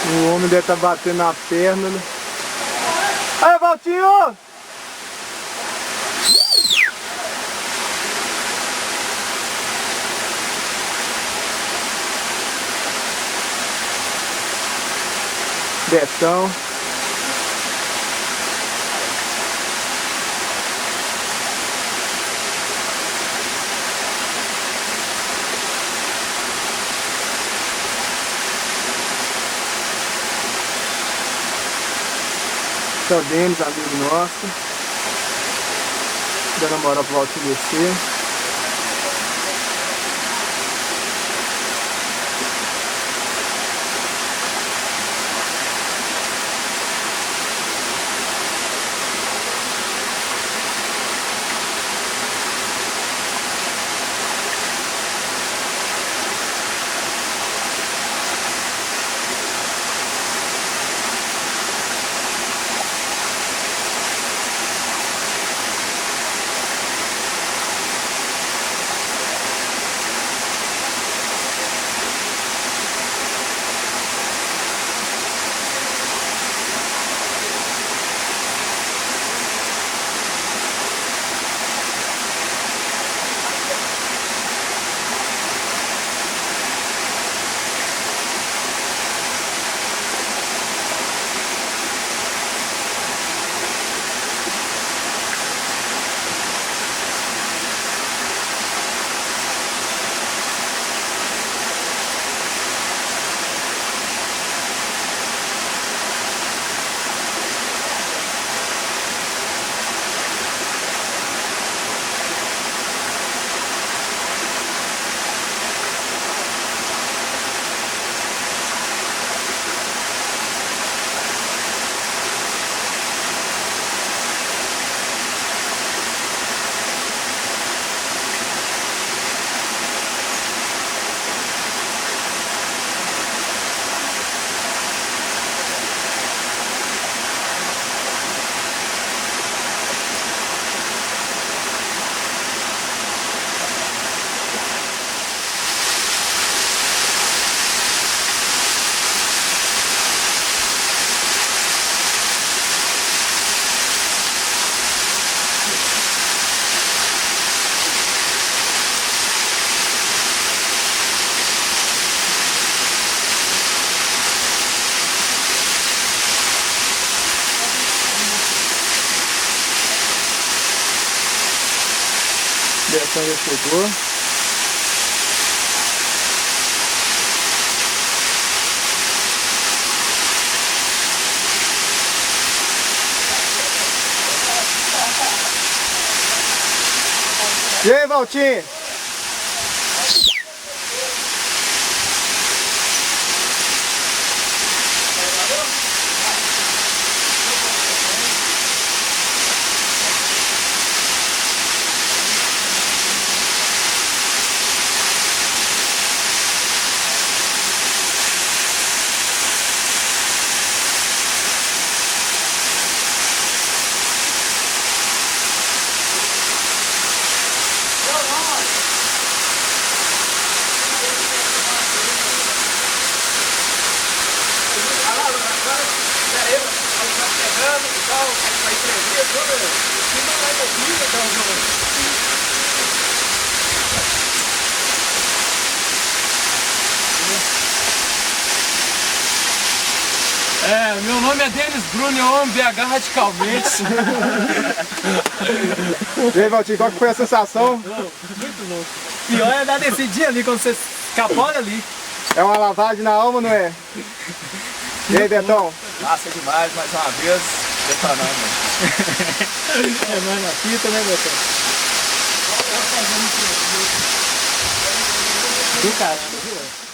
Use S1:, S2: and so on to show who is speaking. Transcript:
S1: O homem deve estar batendo na perna, né? Aí, Valtinho! Betão. Seu Denis, amigo nosso, dando moral pro Valtinho descer. Betão já chegou. E aí, Valtinho?
S2: Meu nome é Denis Bruno, eu amo BH radicalmente.
S1: E aí, Valtinho, qual que foi a sensação?
S2: Muito louco. Pior é dar descidinha ali, quando você escapola ali.
S1: É uma lavagem na alma, não é? E aí, Betão?
S2: Massa demais, mais uma vez, detonando. É mais na fita, né, Betão? Do caixa, viu?